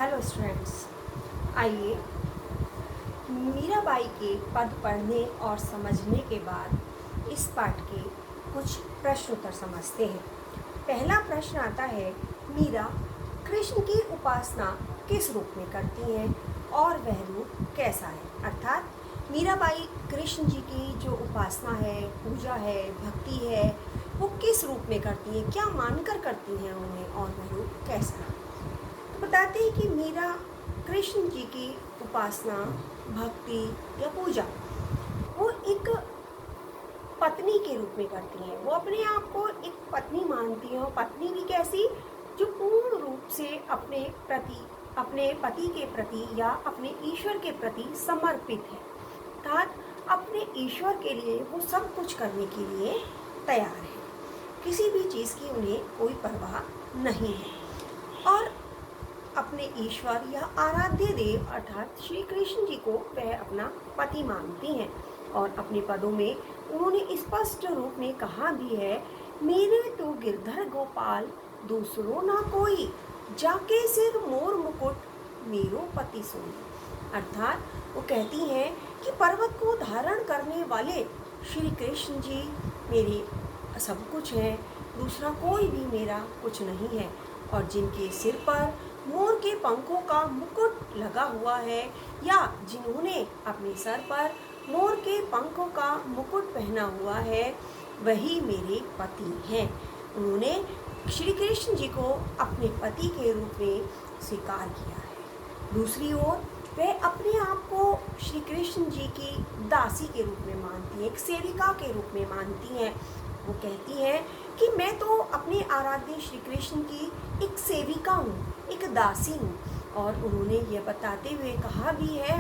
Hello students, आइए मीराबाई के पद पढ़ने और समझने के बाद इस पाठ के कुछ प्रश्न उत्तर समझते हैं। पहला प्रश्न आता है, मीरा कृष्ण की उपासना किस रूप में करती हैं और वह रूप कैसा है। अर्थात मीराबाई कृष्ण जी की जो उपासना है, पूजा है, भक्ति है, वो किस रूप में करती हैं, क्या मानकर करती हैं उन्हें, और वह रूप कैसा है। बताते हैं कि मीरा कृष्ण जी की उपासना, भक्ति या पूजा वो एक पत्नी के रूप में करती हैं। वो अपने आप को एक पत्नी मानती हैं, और पत्नी भी कैसी, जो पूर्ण रूप से अपने पति के प्रति या अपने ईश्वर के प्रति समर्पित है। अर्थात अपने ईश्वर के लिए वो सब कुछ करने के लिए तैयार है, किसी भी चीज़ की उन्हें कोई परवाह नहीं है, और अपने ईश्वर या आराध्य देव अर्थात श्री कृष्ण जी को वह अपना पति मानती हैं। और अपने पदों में उन्होंने स्पष्ट रूप में कहा भी है, मेरे तो गिरधर गोपाल दूसरो ना कोई, जाके सिर मोर मुकुट मेरो पति सोई। अर्थात वो कहती हैं कि पर्वत को धारण करने वाले श्री कृष्ण जी मेरे सब कुछ हैं, दूसरा कोई भी मेरा कुछ नहीं है। और जिनके सिर पर मोर के पंखों का मुकुट लगा हुआ है, या जिन्होंने अपने सर पर मोर के पंखों का मुकुट पहना हुआ है, वही मेरे पति हैं। उन्होंने श्री कृष्ण जी को अपने पति के रूप में स्वीकार किया है। दूसरी ओर वह अपने आप को श्री कृष्ण जी की दासी के रूप में मानती हैं, एक सेविका के रूप में मानती हैं। वो कहती हैं कि मैं तो अपने आराध्य श्री कृष्ण की एक सेविका हूँ, एक दासी हूँ। और उन्होंने ये बताते हुए कहा भी है,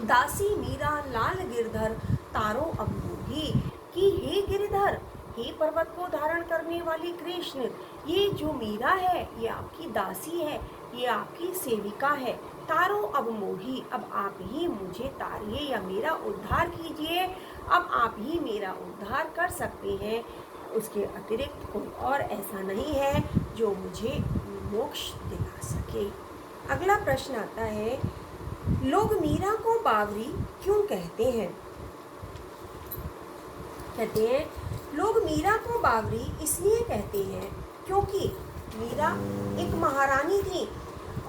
दासी मीरा लाल गिरधर तारो अब मोही, कि हे गिरधर, हे पर्वत को धारण करने वाले कृष्ण, ये जो मीरा है ये आपकी दासी है, ये आपकी सेविका है। तारो अब मोही, अब आप ही मुझे तारिए या मेरा उद्धार कीजिए, अब आप ही मेरा उद्धार कर सकते हैं, उसके अतिरिक्त कोई और ऐसा नहीं है जो मुझे मोक्ष दिला सके। अगला प्रश्न आता है, लोग मीरा को बावरी क्यों कहते हैं। कहते हैं लोग मीरा को बावरी इसलिए कहते हैं क्योंकि मीरा एक महारानी थी,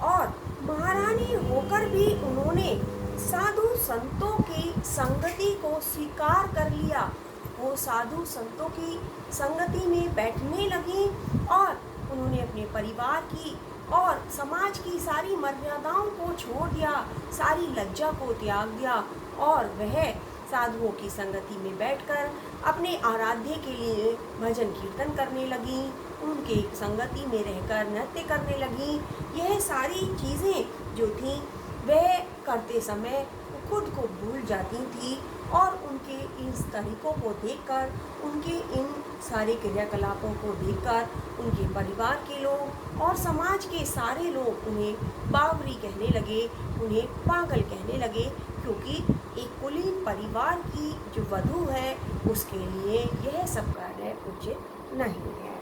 और महारानी होकर भी उन्होंने साधु संतों की संगति को स्वीकार कर लिया। वो साधु संतों की संगति में बैठने लगी, और उन्होंने अपने परिवार की और समाज की सारी मर्यादाओं को छोड़ दिया, सारी लज्जा को त्याग दिया, और वह साधुओं की संगति में बैठकर अपने आराध्य के लिए भजन कीर्तन करने लगी, उनके संगति में रहकर नृत्य करने लगी। यह सारी चीज़ें जो थीं वह करते समय खुद को भूल जाती थी, और उनके इन तरीकों को देखकर, उनके इन सारे क्रियाकलापों को देखकर उनके परिवार के लोग और समाज के सारे लोग उन्हें बावरी कहने लगे, उन्हें पागल कहने लगे, क्योंकि एक कुलीन परिवार की जो वधू है उसके लिए यह सब कार्य उचित नहीं है।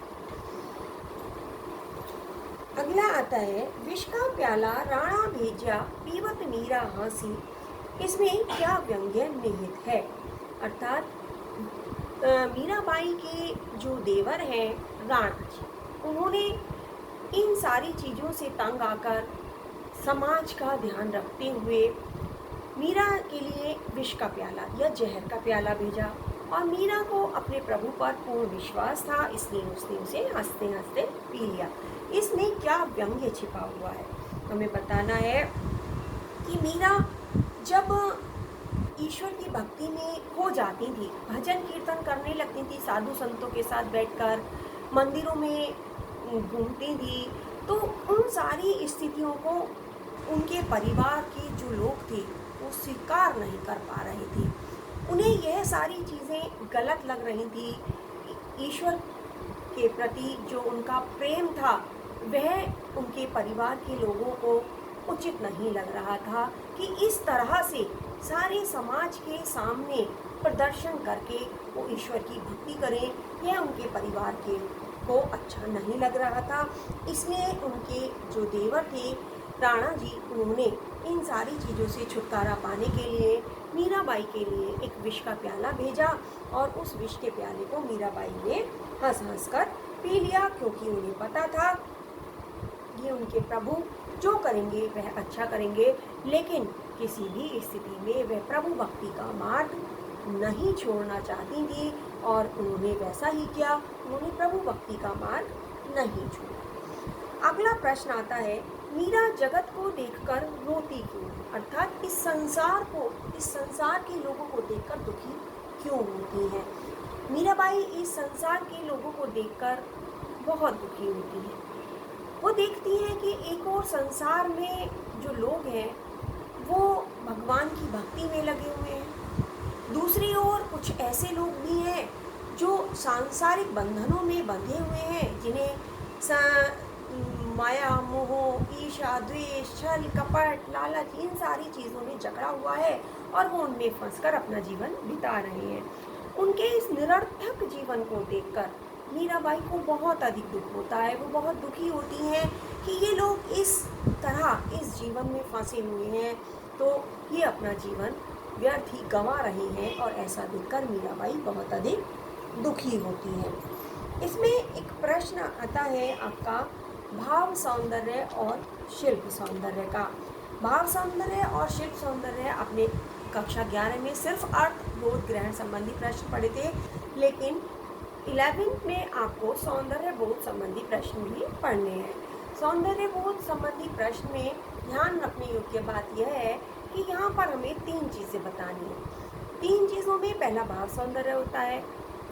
अगला आता है, विष का प्याला राणा भेजा पीवत मीरा हंसी, इसमें क्या व्यंग्य निहित है। अर्थात मीराबाई के जो देवर हैं राणा जी, उन्होंने इन सारी चीज़ों से तंग आकर समाज का ध्यान रखते हुए मीरा के लिए विष का प्याला या जहर का प्याला भेजा, और मीरा को अपने प्रभु पर पूर्ण विश्वास था, इसलिए उसने उसे हंसते हंसते पी लिया। इसमें क्या व्यंग्य छिपा हुआ है, हमें बताना है कि मीरा जब ईश्वर की भक्ति में खो जाती थी, भजन कीर्तन करने लगती थी, साधु संतों के साथ बैठकर मंदिरों में घूमती थी, तो उन सारी स्थितियों को उनके परिवार के जो लोग थे वो स्वीकार नहीं कर पा रहे थे। उन्हें यह सारी चीज़ें गलत लग रही थी। ईश्वर के प्रति जो उनका प्रेम था वह उनके परिवार के लोगों को उचित नहीं लग रहा था, कि इस तरह से सारे समाज के सामने प्रदर्शन करके वो ईश्वर की भक्ति करें, यह उनके परिवार के को अच्छा नहीं लग रहा था। इसलिए उनके जो देवर थे राणा जी उन्होंने इन सारी चीज़ों से छुटकारा पाने के लिए मीराबाई के लिए एक विष का प्याला भेजा और उस विष के प्याले को मीराबाई ने हंस हंस कर पी लिया, क्योंकि उन्हें पता था ये उनके प्रभु जो करेंगे वह अच्छा करेंगे, लेकिन किसी भी स्थिति में वह प्रभु भक्ति का मार्ग नहीं छोड़ना चाहती थी और उन्होंने वैसा ही किया, उन्होंने प्रभु भक्ति का मार्ग नहीं छोड़ा। अगला प्रश्न आता है, मीरा जगत को देखकर रोती क्यों, अर्थात इस संसार के लोगों को देखकर दुखी क्यों होती हैं। मीराबाई इस संसार के लोगों को देखकर बहुत दुखी होती हैं। वो देखती हैं कि एक और संसार में जो लोग हैं वो भगवान की भक्ति में लगे हुए हैं, दूसरी ओर कुछ ऐसे लोग भी हैं जो सांसारिक बंधनों में बंधे हुए हैं, जिन्हें माया, मोह, ईर्ष्या, द्वेष, छल, कपट, लालच, इन सारी चीज़ों ने जकड़ा हुआ है और वो उनमें फंसकर अपना जीवन बिता रहे हैं। उनके इस निरर्थक जीवन को देखकर मीराबाई को बहुत अधिक दुख होता है। वो बहुत दुखी होती हैं कि ये लोग इस तरह इस जीवन में फंसे हुए हैं, तो ये अपना जीवन व्यर्थ ही गंवा रहे हैं, और ऐसा देखकर मीराबाई बहुत अधिक दुखी होती हैं। इसमें एक प्रश्न आता है आपका भाव सौंदर्य और शिल्प सौंदर्य का। भाव सौंदर्य और शिल्प सौंदर्य अपने कक्षा 11 में सिर्फ अर्थ बोध ग्रहण संबंधी प्रश्न पढ़े थे, लेकिन 11th में आपको सौंदर्य बोध संबंधी प्रश्न भी पढ़ने हैं। सौंदर्य बोध संबंधी प्रश्न में ध्यान रखने योग्य बात यह है कि यहाँ पर हमें 3 चीज़ें बतानी है। 3 चीज़ों में पहला भाव सौंदर्य होता है,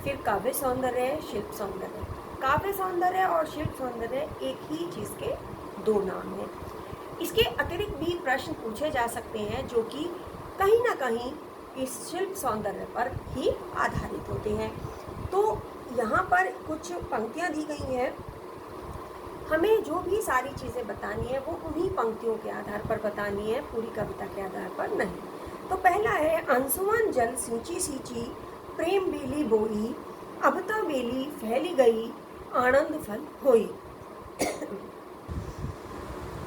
फिर काव्य सौंदर्य, शिल्प सौंदर्य। काव्य सौंदर्य और शिल्प सौंदर्य एक ही चीज़ के 2 नाम हैं। इसके अतिरिक्त भी प्रश्न पूछे जा सकते हैं जो कि कहीं ना कहीं इस शिल्प सौंदर्य पर ही आधारित होते हैं। तो यहाँ पर कुछ पंक्तियाँ दी गई हैं, हमें जो भी सारी चीज़ें बतानी है वो उन्हीं पंक्तियों के आधार पर बतानी है, पूरी कविता के आधार पर नहीं। तो पहला है, अंशुमन जल सींची सींची प्रेम बेली बोई, अब तो बेली फैली गई आनंद फल होई।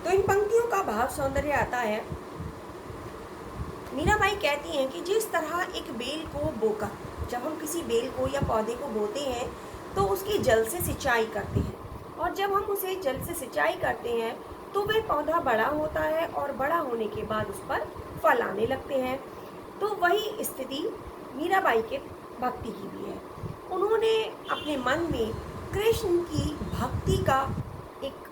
तो इन पंक्तियों का भाव सौंदर्य आता है, मीराबाई कहती हैं कि जिस तरह एक बेल को बोकर, जब हम किसी बेल को या पौधे को बोते हैं तो उसकी जल से सिंचाई करते हैं, और जब हम उसे जल से सिंचाई करते हैं तो वह पौधा बड़ा होता है और बड़ा होने के बाद उस पर फल आने लगते हैं। तो वही स्थिति मीराबाई के भक्ति की भी है। उन्होंने अपने मन में कृष्ण की भक्ति का एक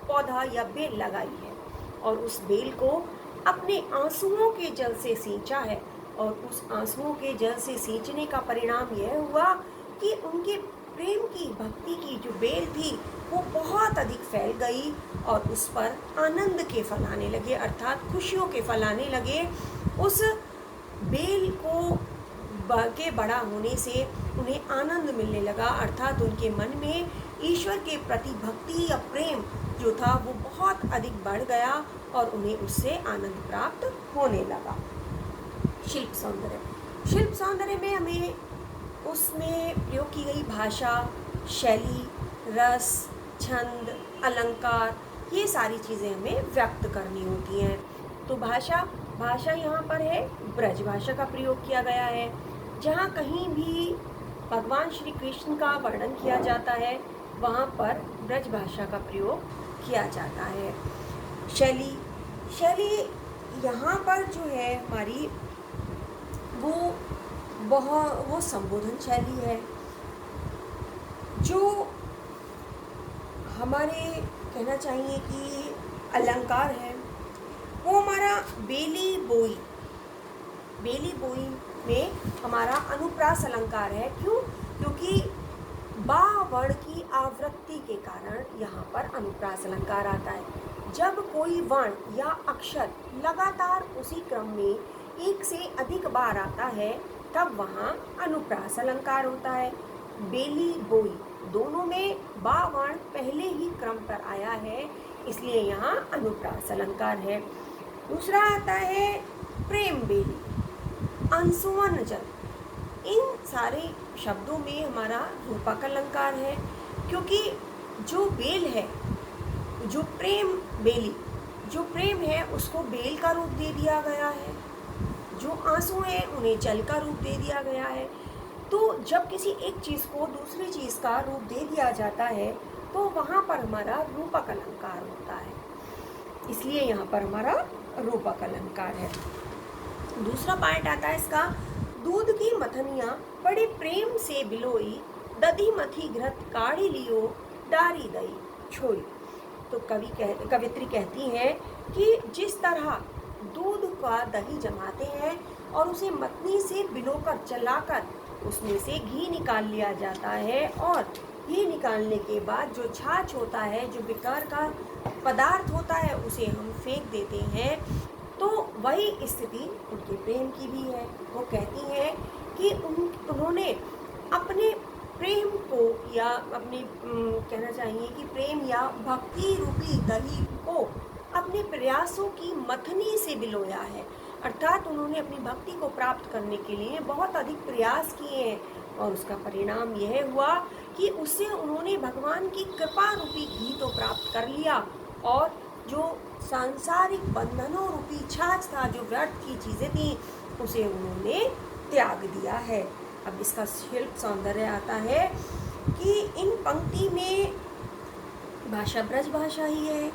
पौधा या बेल लगाई है और उस बेल को अपने आंसुओं के जल से सींचा है, और उस आंसुओं के जल से सींचने का परिणाम यह हुआ कि उनके प्रेम की भक्ति की जो बेल थी वो बहुत अधिक फैल गई और उस पर आनंद के फल आने लगे, अर्थात खुशियों के फल आने लगे। उस बेल को के बड़ा होने से उन्हें आनंद मिलने लगा, अर्थात उनके मन में ईश्वर के प्रति भक्ति या प्रेम जो था वो बहुत अधिक बढ़ गया और उन्हें उससे आनंद प्राप्त होने लगा। शिल्प सौंदर्य, शिल्प सौंदर्य में हमें उसमें प्रयोग की गई भाषा, शैली, रस, छंद, अलंकार, ये सारी चीज़ें हमें व्यक्त करनी होती हैं। तो भाषा यहाँ पर है ब्रज भाषा का प्रयोग किया गया है। जहाँ कहीं भी भगवान श्री कृष्ण का वर्णन किया जाता है वहाँ पर ब्रज भाषा का प्रयोग किया जाता है। शैली यहाँ पर जो है हमारी वो संबोधन शैली है, जो हमारे कहना चाहिए कि अलंकार है वो हमारा बेली बोई में हमारा अनुप्रास अलंकार है। क्यों? क्योंकि बा वर्ण की आवृत्ति के कारण यहाँ पर अनुप्रास अलंकार आता है। जब कोई वर्ण या अक्षर लगातार उसी क्रम में एक से अधिक बार आता है तब वहाँ अनुप्रास अलंकार होता है। बेली बोई दोनों में बा वर्ण पहले ही क्रम पर आया है, इसलिए यहाँ अनुप्रास अलंकार है। दूसरा आता है प्रेम बेली, अंशुमन जल। इन सारे शब्दों में हमारा रूपक अलंकार है, क्योंकि जो बेल है, जो प्रेम बेली जो प्रेम है उसको बेल का रूप दे दिया गया है, जो आंसू हैं उन्हें जल का रूप दे दिया गया है। तो जब किसी एक चीज़ को दूसरी चीज़ का रूप दे दिया जाता है तो वहाँ पर हमारा रूपक अलंकार होता है, इसलिए यहाँ पर हमारा रूपक अलंकार है। दूसरा पार्ट आता है इसका, दूध की मथनिया बड़े प्रेम से बिलोई, दधी मथी घृत काढ़ी लियो, डारी दई छोई। तो कवित्री कहती है कि जिस तरह दूध का दही जमाते हैं और उसे मथनी से बिलोकर चलाकर उसमें से घी निकाल लिया जाता है, और घी निकालने के बाद जो छाछ होता है, जो बेकार का पदार्थ होता है, उसे हम फेंक देते हैं, तो वही स्थिति उनके प्रेम की भी है। वो कहती हैं कि उन्होंने अपने प्रेम को, या अपने कहना चाहिए कि प्रेम या भक्ति रूपी दही को अपने प्रयासों की मथनी से बिलोया है, अर्थात उन्होंने अपनी भक्ति को प्राप्त करने के लिए बहुत अधिक प्रयास किए हैं, और उसका परिणाम यह हुआ कि उससे उन्होंने भगवान की कृपा रूपी घी तो प्राप्त कर लिया, और जो सांसारिक बंधनों रूपी छाछ था, जो व्यर्थ की चीज़ें थी, उसे उन्होंने त्याग दिया है। अब इसका शिल्प सौंदर्य आता है कि इन पंक्ति में भाषा ब्रज भाषा ही है।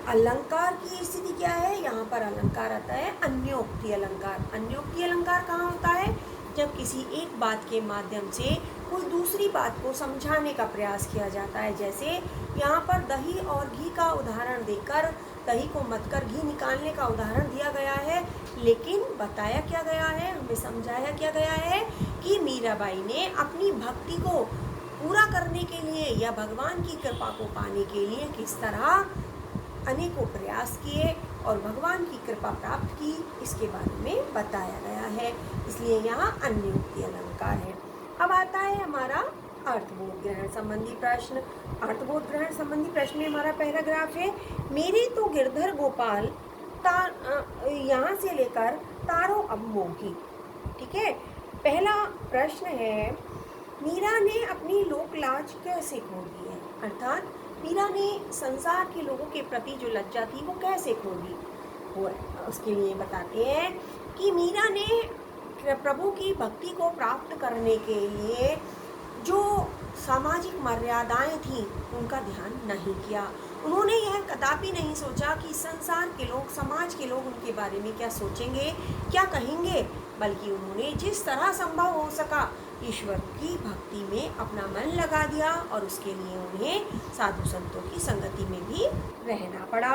अलंकार की स्थिति क्या है, यहाँ पर अलंकार आता है अन्योक्ति अलंकार। अन्योक्ति अलंकार कहाँ होता है, जब किसी एक बात के माध्यम से कोई दूसरी बात को समझाने का प्रयास किया जाता है। जैसे यहाँ पर दही और घी का उदाहरण देकर, दही को मथकर घी निकालने का उदाहरण दिया गया है, लेकिन बताया क्या गया है, हमें समझाया क्या गया है कि मीराबाई ने अपनी भक्ति को पूरा करने के लिए या भगवान की कृपा को पाने के लिए किस तरह अनेकों प्रयास किए और भगवान की कृपा प्राप्त की, इसके बारे में बताया गया है, इसलिए यहाँ अन्योक्ति अलंकार है। अब आता है हमारा अर्थबोध ग्रहण संबंधी प्रश्न। अर्थबोध ग्रहण संबंधी प्रश्न में हमारा पैराग्राफ है, मेरे तो गिरधर गोपाल यहाँ से लेकर तारो अब मोही। ठीक है, पहला प्रश्न है, मीरा ने अपनी लोक लाज कैसे खो दी है, अर्थात मीरा ने संसार के लोगों के प्रति जो लज्जा थी वो कैसे खो दी। वो उसके लिए बताते हैं कि मीरा ने प्रभु की भक्ति को प्राप्त करने के लिए जो सामाजिक मर्यादाएं थीं उनका ध्यान नहीं किया। उन्होंने यह कदापि नहीं सोचा कि संसार के लोग, समाज के लोग उनके बारे में क्या सोचेंगे, क्या कहेंगे, बल्कि उन्होंने जिस तरह संभव हो सका ईश्वर की भक्ति में अपना मन लगा दिया, और उसके लिए उन्हें साधु संतों की संगति में भी रहना पड़ा।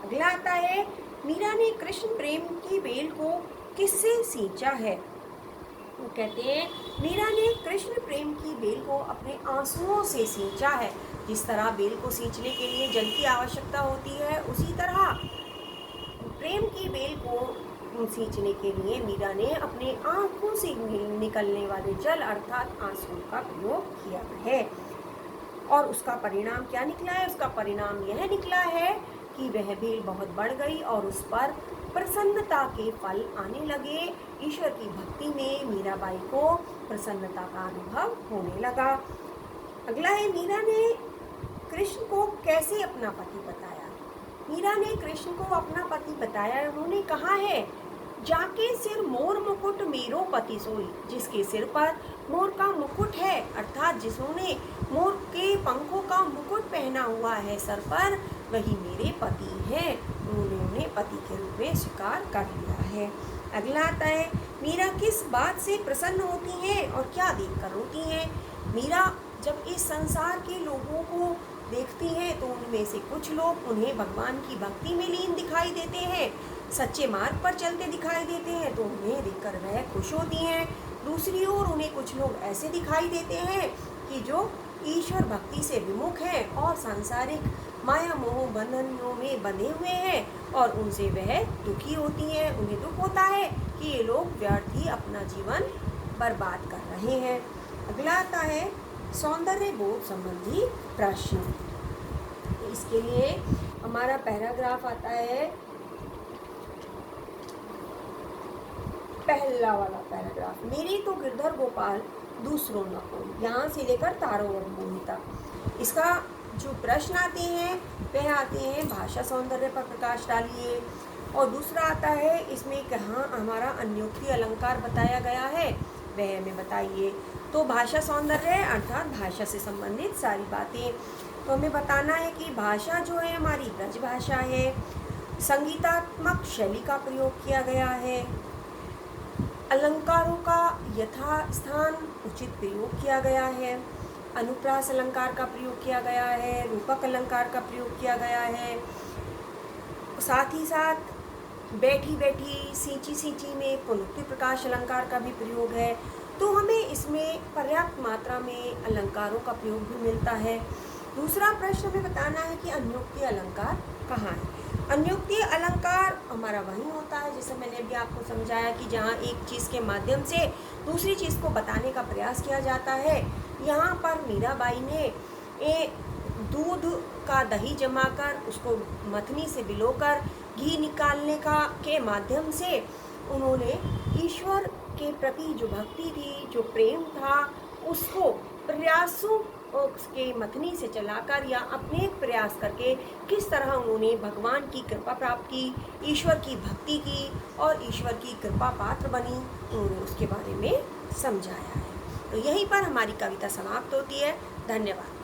अगला आता है, मीरा ने कृष्ण प्रेम की बेल को किससे सींचा है। वो कहते हैं, मीरा ने कृष्ण प्रेम की बेल को अपने आंसुओं से सींचा है। जिस तरह बेल को सींचने के लिए जल की आवश्यकता होती है, उसी तरह प्रेम की बेल को सींचने के लिए मीरा ने अपने आंखों से निकलने वाले जल अर्थात आंसू का प्रयोग किया है। और उसका परिणाम क्या निकला है, उसका परिणाम यह निकला है कि वह बेल बहुत बढ़ गई और उस पर प्रसन्नता के फल आने लगे। ईश्वर की भक्ति में मीराबाई को प्रसन्नता का अनुभव होने लगा। अगला है, मीरा ने कृष्ण को कैसे अपना पति बताया। मीरा ने कृष्ण को अपना पति बताया, उन्होंने कहा है, जाके सिर मोर मुकुट मेरो पति सोई। जिसके सिर पर मोर का मुकुट है, अर्थात जिन्होंने मोर के पंखों का मुकुट पहना हुआ है सर पर, वही मेरे पति हैं। उन्होंने उन्हें पति के रूप में स्वीकार कर लिया है। अगला आता है, मीरा किस बात से प्रसन्न होती हैं और क्या देखकर रोती हैं। मीरा जब इस संसार के लोगों को देखती हैं तो उनमें से कुछ लोग उन्हें भगवान की भक्ति में लीन दिखाई देते हैं, सच्चे मार्ग पर चलते दिखाई देते हैं, तो उन्हें देखकर वह खुश होती हैं। दूसरी ओर उन्हें कुछ लोग ऐसे दिखाई देते हैं कि जो ईश्वर भक्ति से विमुख हैं और सांसारिक माया मोह बंधनों में बंधे हुए हैं, और उनसे वह दुखी होती हैं। उन्हें दुख होता है कि ये लोग व्यर्थ ही अपना जीवन बर्बाद कर रहे हैं। अगला आता है सौंदर्य बोध संबंधी प्रश्न। इसके लिए हमारा पैराग्राफ आता है, पहला वाला पैराग्राफ, मेरे तो गिरधर गोपाल दूसरों न कोई, यहाँ से लेकर तारो और मोही तक। इसका जो प्रश्न आते हैं वह आते हैं भाषा सौंदर्य पर प्रकाश डालिए। और दूसरा आता है इसमें कहाँ हमारा अन्योक्ति अलंकार बताया गया है वह हमें बताइए। तो भाषा सौंदर्य अर्थात भाषा से संबंधित सारी बातें। तो हमें बताना है कि भाषा जो है हमारी ब्रज भाषा है, संगीतात्मक शैली का प्रयोग किया गया है, अलंकारों का यथास्थान उचित प्रयोग किया गया है, अनुप्रास अलंकार का प्रयोग किया गया है, रूपक अलंकार का प्रयोग किया गया है, साथ ही साथ बैठी बैठी सींची सींची में पुनरुक्ति प्रकाश अलंकार का भी प्रयोग है। तो हमें इसमें पर्याप्त मात्रा में अलंकारों का प्रयोग भी मिलता है। दूसरा प्रश्न हमें बताना है कि अन्योक्ति अलंकार कहाँ है। अन्योक्ति अलंकार हमारा वही होता है जैसे मैंने अभी आपको समझाया कि जहाँ एक चीज़ के माध्यम से दूसरी चीज़ को बताने का प्रयास किया जाता है। यहाँ पर मीराबाई ने दूध का दही जमाकर उसको मथनी से भिगोकर घी निकालने के माध्यम से उन्होंने ईश्वर के प्रति जो भक्ति थी, जो प्रेम था, उसको प्रयासों के मथनी से चलाकर या अपने प्रयास करके किस तरह उन्होंने भगवान की कृपा प्राप्त की, ईश्वर की भक्ति की और ईश्वर की कृपा पात्र बनी, उन्होंने उसके बारे में समझाया है। तो यहीं पर हमारी कविता समाप्त होती है। धन्यवाद।